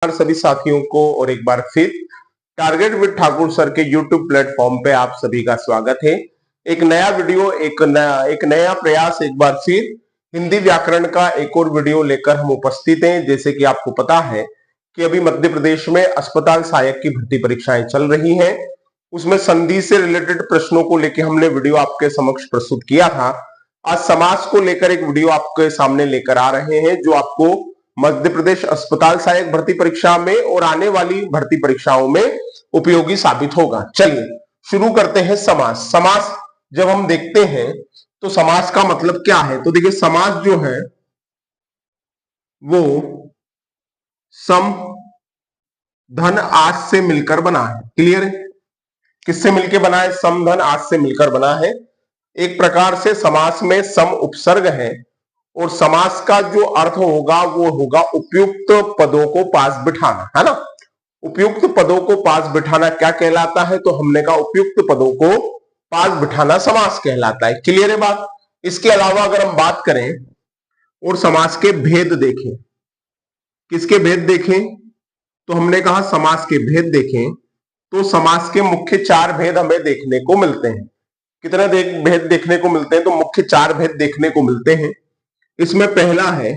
सभी साथियों को और एक बार फिर टारगेट विद ठाकुर सर के यूट्यूब प्लेटफॉर्म पे आप सभी का स्वागत है। एक नया वीडियो, एक नया प्रयास, एक बार फिर हिंदी व्याकरण का एक और वीडियो लेकर हम उपस्थित हैं। जैसे कि आपको पता है कि अभी मध्य प्रदेश में अस्पताल सहायक की भर्ती परीक्षाएं चल रही हैं। उसमें संधि से रिलेटेड प्रश्नों को लेकर हमने वीडियो आपके समक्ष प्रस्तुत किया था। आज समास को लेकर एक वीडियो आपके सामने लेकर आ रहे हैं, जो आपको मध्य प्रदेश अस्पताल सहायक भर्ती परीक्षा में और आने वाली भर्ती परीक्षाओं में उपयोगी साबित होगा। चलिए शुरू करते हैं। समास। समास जब हम देखते हैं तो समास का मतलब क्या है, तो देखिए समास जो है वो सम धन आस से मिलकर बना है। क्लियर है? किससे मिलकर बना है? सम धन आस से मिलकर बना है। एक प्रकार से समास में सम उपसर्ग है और समास का जो अर्थ होगा वो होगा उपयुक्त पदों को पास बिठाना, है ना। उपयुक्त पदों को पास बिठाना क्या कहलाता है? तो हमने कहा उपयुक्त पदों को पास बिठाना समास कहलाता है। क्लियर है बात? इसके अलावा अगर हम बात करें और समास के भेद देखें, किसके भेद देखें? तो हमने कहा समास के भेद देखें तो समास के मुख्य 4 भेद हमें देखने को मिलते हैं। कितने भेद देखने को मिलते हैं? तो मुख्य 4 भेद देखने को मिलते हैं। इसमें पहला है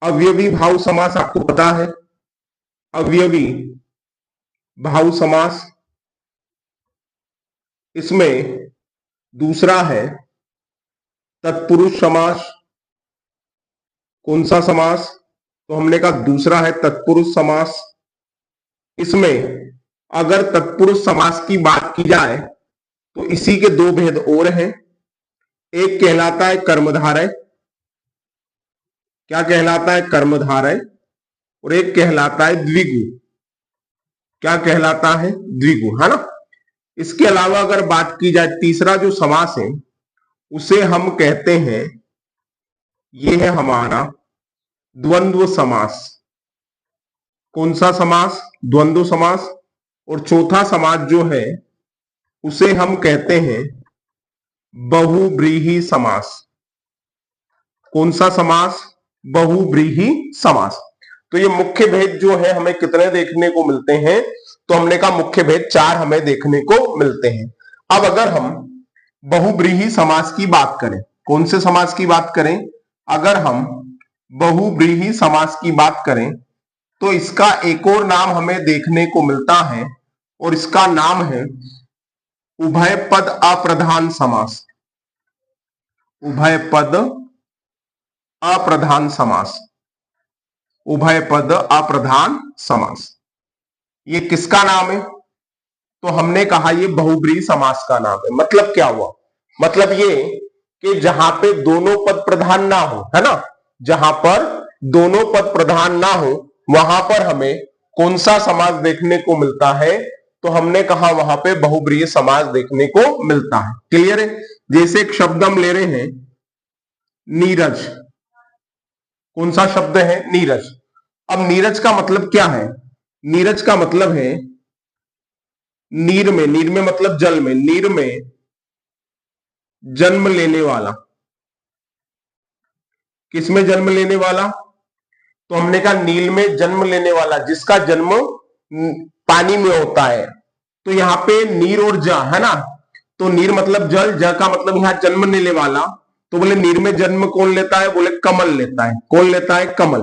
अवयवी भाव समास। आपको पता है अवयवी भाव समास। इसमें दूसरा है तत्पुरुष समास। कौन सा समास? तो हमने कहा दूसरा है तत्पुरुष समास। इसमें अगर तत्पुरुष समास की बात की जाए तो इसी के 2 भेद और हैं। एक कहलाता है कर्मधारय। क्या कहलाता है? कर्मधारय। और एक कहलाता है द्विगु। क्या कहलाता है? द्विगु, है ना। इसके अलावा अगर बात की जाए तीसरा जो समास है उसे हम कहते हैं, ये है हमारा द्वंद्व समास। कौन सा समास? द्वंद्व समास। और चौथा समास जो है उसे हम कहते हैं बहुव्रीहि समास। कौन सा समास? बहुव्रीहि समास। तो ये मुख्य भेद जो है हमें कितने देखने को मिलते हैं? तो हमने कहा मुख्य भेद 4 हमें देखने को मिलते हैं। अब अगर हम बहुव्रीहि समास की बात करें, कौन से समास की बात करें? अगर हम बहुव्रीहि समास की बात करें तो इसका एक और नाम हमें देखने को मिलता है और इसका नाम है उभय पद अप्रधान समास। उभय पद अप्रधान समास। उभय पद अप्रधान समास ये किसका नाम है? तो हमने कहा ये बहुव्रीहि समास का नाम है। मतलब क्या हुआ? मतलब ये कि जहां पे दोनों पद प्रधान ना हो, है ना, जहां पर दोनों पद प्रधान ना हो वहां पर हमें कौन सा समास देखने को मिलता है? तो हमने कहा वहां पे बहुव्रीहि समास देखने को मिलता है। क्लियर है? जैसे एक शब्द हम ले रहे हैं नीरज। कौन सा शब्द है? नीरज। अब नीरज का मतलब क्या है? नीरज का मतलब है नीर में, नीर में मतलब जल में, नीर में जन्म लेने वाला। किसमें जन्म लेने वाला? तो हमने कहा नील में जन्म लेने वाला, जिसका जन्म पानी में होता है। तो यहाँ पे नीर और ज, है ना, तो नीर मतलब जल, ज का मतलब यहाँ जन्म लेने वाला। तो बोले नीर में जन्म कौन लेता है? बोले कमल लेता है। कौन लेता है? कमल।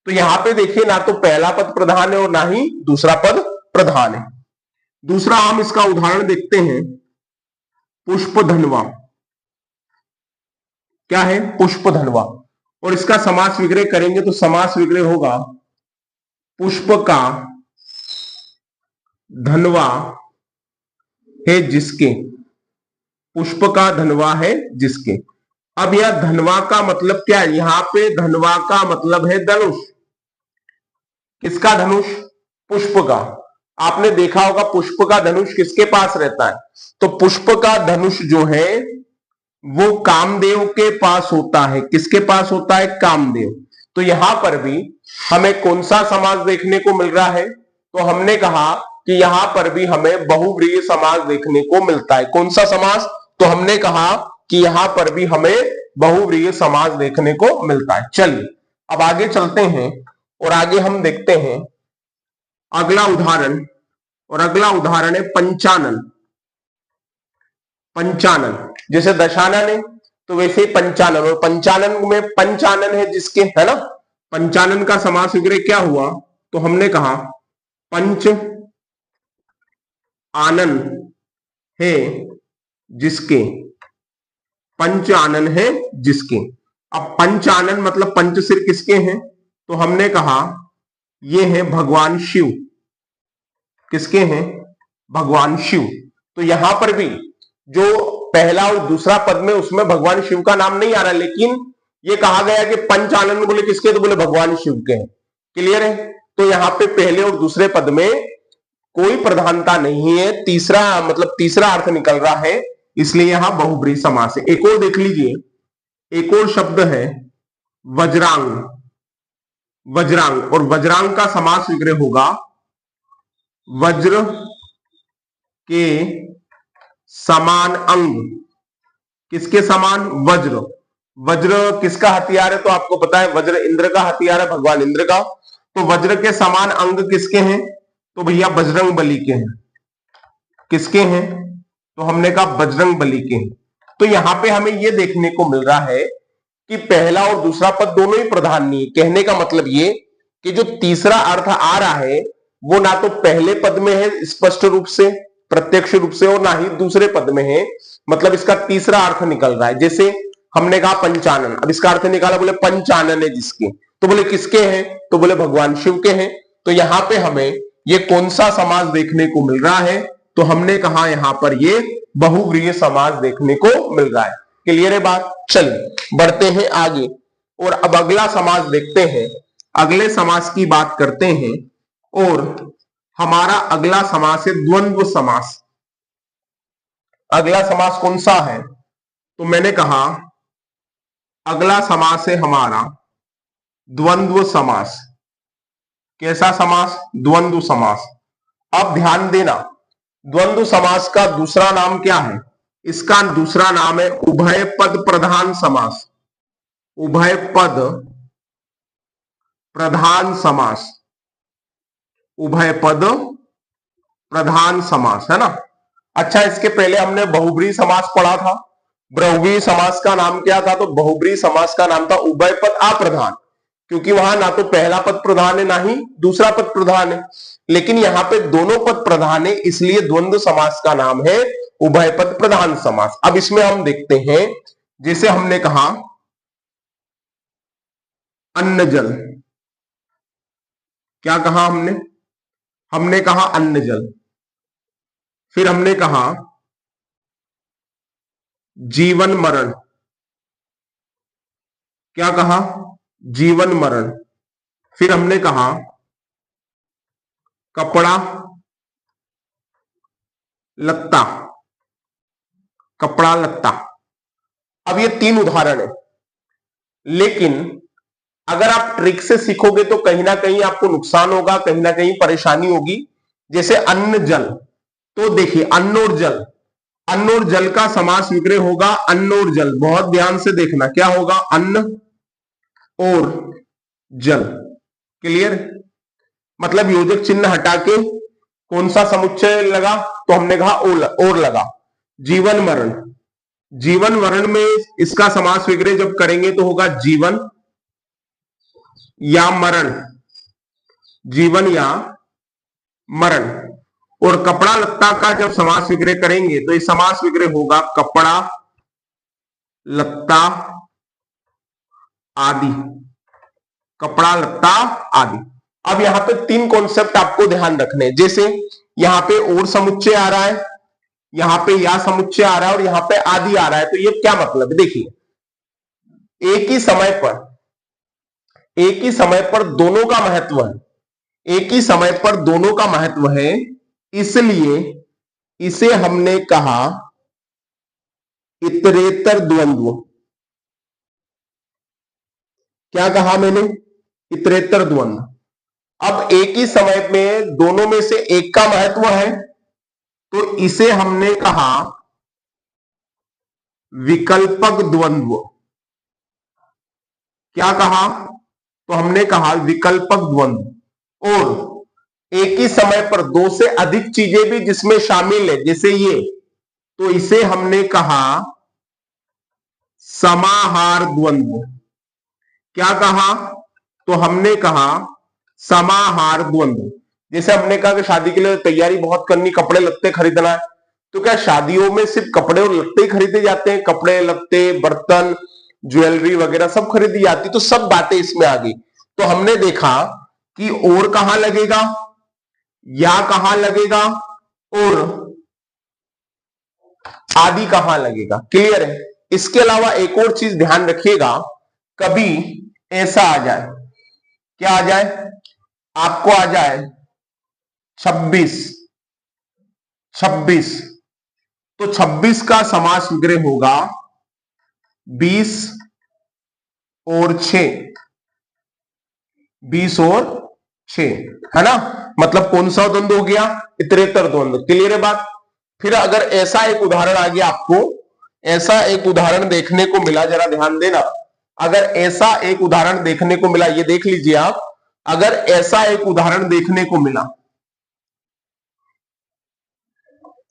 तो यहाँ पे देखिए ना तो पहला पद प्रधान है और ना ही दूसरा पद प्रधान है। दूसरा हम इसका उदाहरण देखते हैं पुष्पधनवा। क्या है? पुष्पधनवा। और इसका समास विग्रह करेंगे तो समास विग्रह होगा पुष्प का धनवा है जिसके। पुष्प का धनवा है जिसके। अब यह धनवा का मतलब क्या है? यहां पे धनवा का मतलब है धनुष। किसका धनुष? पुष्प का। आपने देखा होगा पुष्प का धनुष किसके पास रहता है? तो पुष्प का धनुष जो है वो कामदेव के पास होता है। किसके पास होता है? कामदेव। तो यहां पर भी हमें कौन सा समास देखने को मिल रहा है? तो हमने कहा कि यहां पर भी हमें बहुव्रीहि समास देखने को मिलता है। कौन सा समास? तो हमने कहा कि यहां पर भी हमें बहुव्रीहि समास देखने को मिलता है। चलिए अब आगे चलते हैं और आगे हम देखते हैं अगला उदाहरण, और अगला उदाहरण है पंचानन। पंचानन जैसे दशानन है तो वैसे ही पंचानन, और पंचानन में पंचानन है जिसके, है ना। पंचानन का समास विग्रह क्या हुआ, तो हमने कहा पंच आनन है जिसके, पंच आनन है जिसके। अब पंच आनन मतलब पंच सिर किसके हैं, तो हमने कहा ये है भगवान शिव। किसके हैं, भगवान शिव। तो यहां पर भी जो पहला और दूसरा पद में उसमें भगवान शिव का नाम नहीं आ रहा, लेकिन ये कहा गया कि पंच आनंद बोले किसके, तो बोले भगवान शिव के हैं। क्लियर है। तो यहां पे पहले और दूसरे पद में कोई प्रधानता नहीं है, तीसरा मतलब तीसरा अर्थ निकल रहा है, इसलिए यहां बहुब्रीहि समास है। एक और देख लीजिए, एक और शब्द है वज्रांग। वज्रांग, और वज्रांग का समास विग्रह होगा वज्र के समान अंग। किसके समान, वज्र। वज्र किसका हथियार है, तो आपको पता है वज्र इंद्र का हथियार है, भगवान इंद्र का। तो वज्र के समान अंग किसके हैं, तो भैया बजरंग बली के हैं। किसके हैं, तो हमने कहा बजरंग बली के हैं। तो यहां पे हमें यह देखने को मिल रहा है कि पहला और दूसरा पद दोनों ही प्रधान नहीं है। कहने का मतलब ये कि जो तीसरा अर्थ आ रहा है वो ना तो पहले पद में है स्पष्ट रूप से, प्रत्यक्ष रूप से, और ना ही दूसरे पद में है, मतलब इसका तीसरा अर्थ निकल रहा है। जैसे हमने कहा पंचानन, अब इसका अर्थ निकाला, बोले पंचानन है जिसके, तो बोले किसके हैं, तो बोले भगवान शिव के हैं। तो यहां पे हमें ये कौन सा समास देखने को मिल रहा है, तो हमने कहा यहां पर ये बहुव्रीहि समास देखने को मिल रहा है। क्लियर है बात। चलिए बढ़ते हैं आगे, और अब अगला समास देखते हैं। अगले समास की बात करते हैं, और हमारा अगला समास है द्वंद्व समास। अगला समास कौन सा है, तो मैंने कहा अगला समास है हमारा द्वंद्व समास। कैसा समास, द्वंद्व समास। अब ध्यान देना, द्वंद्व समास का दूसरा नाम क्या है, इसका दूसरा नाम है उभय पद प्रधान समास। उभय पद प्रधान समास। उभय पद प्रधान समास, है ना। अच्छा, इसके पहले हमने बहुब्रीहि समास पढ़ा था। बहुब्रीहि समास का नाम क्या था, तो बहुब्रीहि समास का नाम था उभय पद अप्रधान, क्योंकि वहां ना तो पहला पद प्रधान है ना ही दूसरा पद प्रधान है। लेकिन यहां पे दोनों पद प्रधान है, इसलिए द्वंद्व समास का नाम है उभय पद प्रधान समास। अब इसमें हम देखते हैं, जैसे हमने कहा अन्न जल। क्या कहा हमने, हमने कहा अन्न जल। फिर हमने कहा जीवन मरण। क्या कहा, जीवन मरण। फिर हमने कहा कपड़ा लत्ता। कपड़ा लत्ता। अब ये तीन उदाहरण है, लेकिन अगर आप ट्रिक से सीखोगे तो कहीं ना कहीं आपको नुकसान होगा, कहीं ना कहीं परेशानी होगी। जैसे अन्न जल, तो देखिए अन्न और जल, अन्न और जल का समास विग्रह होगा अन्न और जल। बहुत ध्यान से देखना, क्या होगा, अन्न और जल। क्लियर। मतलब योजक चिन्ह हटा के कौन सा समुच्चय लगा, तो हमने कहा और लगा। जीवन मरण। जीवन मरण में इसका समास विग्रह जब करेंगे तो होगा जीवन या मरण। जीवन या मरण। और कपड़ा लत्ता का जब समास विग्रह करेंगे तो ये समास विग्रह होगा कपड़ा लत्ता आदि। कपड़ा लत्ता आदि। अब यहां पे तीन कॉन्सेप्ट आपको ध्यान रखने हैं। जैसे यहां पे और समुच्चय आ रहा है, यहां पे या समुच्चय आ रहा है, और यहां पे आदि आ रहा है। तो ये क्या मतलब है, देखिए एक ही समय पर, एक ही समय पर दोनों का महत्व है। एक ही समय पर दोनों का महत्व है, इसलिए इसे हमने कहा इतरेतर द्वंद्व। क्या कहा मैंने, इतरेतर द्वंद्व। अब एक ही समय में दोनों में से एक का महत्व है, तो इसे हमने कहा विकल्पक द्वंद्व। क्या कहा, तो हमने कहा विकल्पक द्वंद्व। और एक ही समय पर दो से अधिक चीजें भी जिसमें शामिल है, जैसे ये, तो इसे हमने कहा समाहार द्वंद्व। क्या कहा? तो हमने कहा समाहार द्वंद्व। जैसे हमने कहा कि शादी के लिए तैयारी बहुत करनी, कपड़े लत्ते खरीदना है, तो क्या शादियों में सिर्फ कपड़े और लत्ते ही खरीदे जाते हैं? कपड़े लत्ते, बर्तन, ज्वेलरी वगैरह सब खरीदी जाती, तो सब बातें इसमें आ गई। तो हमने देखा कि और कहां लगेगा, या कहां लगेगा, और आदि कहां लगेगा। क्लियर है? इसके अलावा एक और चीज ध्यान रखिएगा, कभी ऐसा आ जाए, क्या आ जाए? आपको आ जाए 26, 26, तो 26 का समास विग्रह होगा 20 और 6, 20 और 6, है ना? मतलब कौन सा द्वंद्व हो गया? इतरेतर द्वंद्व। क्लियर है बात? फिर अगर ऐसा एक उदाहरण आ गया, आपको ऐसा एक उदाहरण देखने को मिला, जरा ध्यान देना, अगर ऐसा एक उदाहरण देखने को मिला, ये देख लीजिए आप, अगर ऐसा एक उदाहरण देखने को मिला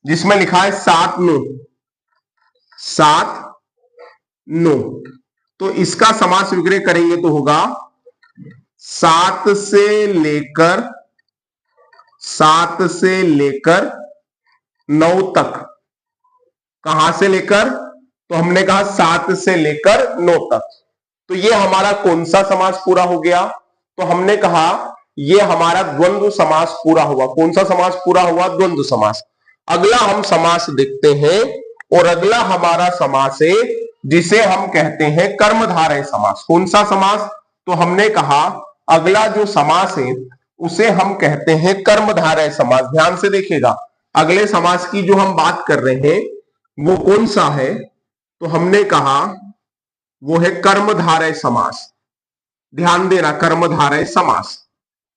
जिसमें लिखा है 7 9, 7 9, तो इसका समास विग्रह करेंगे तो होगा 7 से लेकर 9 तक। कहां से लेकर? तो हमने कहा 7 से लेकर 9 तक। तो ये हमारा कौन सा समास पूरा हो गया? तो हमने कहा ये हमारा द्वंद्व समास पूरा हुआ। कौन सा समास पूरा हुआ? द्वंद्व समास। अगला हम समास देखते हैं, और अगला हमारा समास है जिसे हम कहते हैं कर्मधारय समास। कौन सा समास? तो हमने कहा अगला जो समास है उसे हम कहते हैं कर्मधारय समास। ध्यान से देखिएगा, अगले समास की जो हम बात कर रहे हैं वो कौन सा है? तो हमने कहा वो है कर्मधारय समास। ध्यान देना, कर्मधारय समास।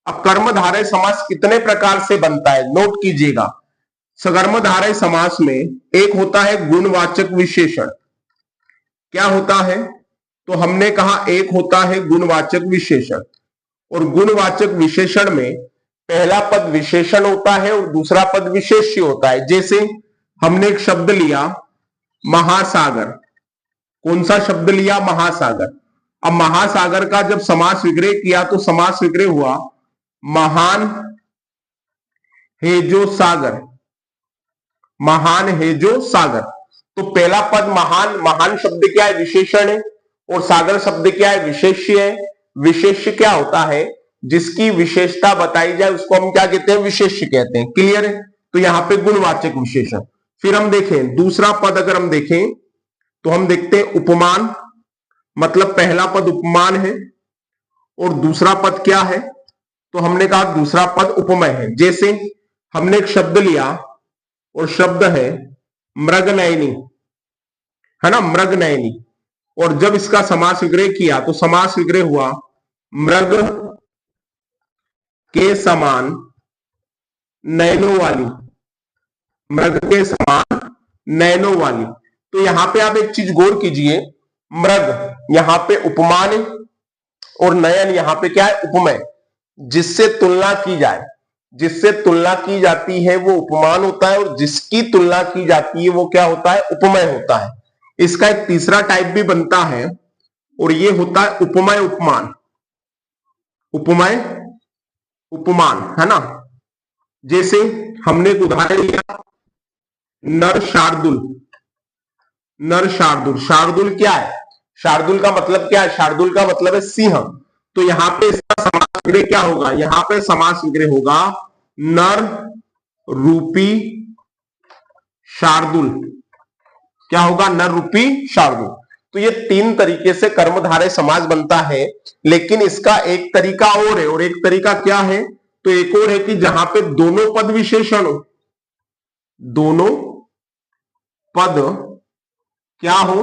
अब कर्मधारय समास कितने प्रकार से बनता है, नोट कीजिएगा। कर्मधारय समास में एक होता है गुणवाचक विशेषण। क्या होता है? तो हमने कहा एक होता है गुणवाचक विशेषण, और गुणवाचक विशेषण में पहला पद विशेषण होता है और दूसरा पद विशेष्य होता है। जैसे हमने एक शब्द लिया महासागर। कौन सा शब्द लिया? महासागर। अब महासागर का जब समास विग्रह किया तो समास विग्रह हुआ महान है जो सागर। महान है जो सागर। तो पहला पद महान, महान शब्द क्या है? विशेषण है, और सागर शब्द क्या है? विशेष्य है। विशेष्य क्या होता है? जिसकी विशेषता बताई जाए उसको हम क्या कहते हैं? विशेष्य कहते हैं। क्लियर है? तो यहां पे गुणवाचक विशेषण। फिर हम देखें दूसरा पद, अगर हम देखें तो हम देखते हैं उपमान। मतलब पहला पद उपमान है और दूसरा पद क्या है? तो हमने कहा दूसरा पद उपमेय है। जैसे हमने एक शब्द लिया और शब्द है मृगनयनी, है ना, मृगनयनी, और जब इसका समास विग्रह किया तो समास विग्रह हुआ मृग के समान नयनों वाली। मृग के समान नयनों वाली। तो यहां पे आप एक चीज गौर कीजिए, मृग यहां पे उपमान है और नयन यहां पे क्या है? उपमेय। जिससे तुलना की जाए, जिससे तुलना की जाती है वो उपमान होता है, और जिसकी तुलना की जाती है वो क्या होता है? उपमेय होता है। इसका एक तीसरा टाइप भी बनता है और ये होता है उपमेय उपमान। उपमेय उपमान, है ना। जैसे हमने एक उदाहरण लिया नर शार्दुल। नर शार्दुल। शार्दुल क्या है? शार्दुल का मतलब क्या है? शार्दुल का मतलब है सिंह। तो यहां पे इसका समास विग्रह क्या होगा? यहां पे समास विग्रह होगा नर रूपी शार्दुल। क्या होगा? नर रूपी शार्दुल। तो ये तीन तरीके से कर्मधारय समास बनता है, लेकिन इसका एक तरीका और है। और एक तरीका क्या है? तो एक और है कि जहां पे दोनों पद विशेषण हो, दोनों पद क्या हो?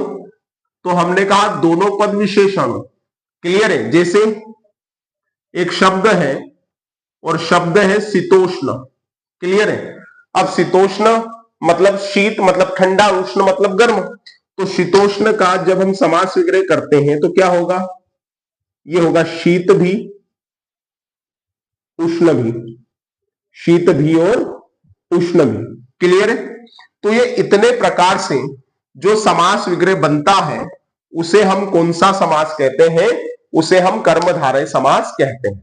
तो हमने कहा दोनों पद विशेषण। क्लियर है? जैसे एक शब्द है और शब्द है शीतोष्ण। क्लियर है? अब शीतोष्ण मतलब शीत मतलब ठंडा, उष्ण मतलब गर्म। तो शीतोष्ण का जब हम समास विग्रह करते हैं तो क्या होगा? ये होगा शीत भी, उष्ण भी, शीत भी और उष्ण भी। क्लियर है? तो ये इतने प्रकार से जो समास विग्रह बनता है उसे हम कौन सा समास कहते हैं? उसे हम कर्मधारय समास कहते हैं।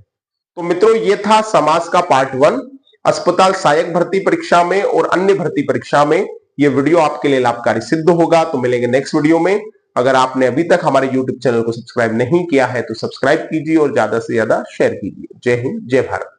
तो मित्रों, ये था समास का पार्ट 1। अस्पताल सहायक भर्ती परीक्षा में और अन्य भर्ती परीक्षा में ये वीडियो आपके लिए लाभकारी सिद्ध होगा। तो मिलेंगे नेक्स्ट वीडियो में। अगर आपने अभी तक हमारे YouTube चैनल को सब्सक्राइब नहीं किया है तो सब्सक्राइब कीजिए और ज्यादा से ज्यादा शेयर कीजिए। जय हिंद, जय भारत।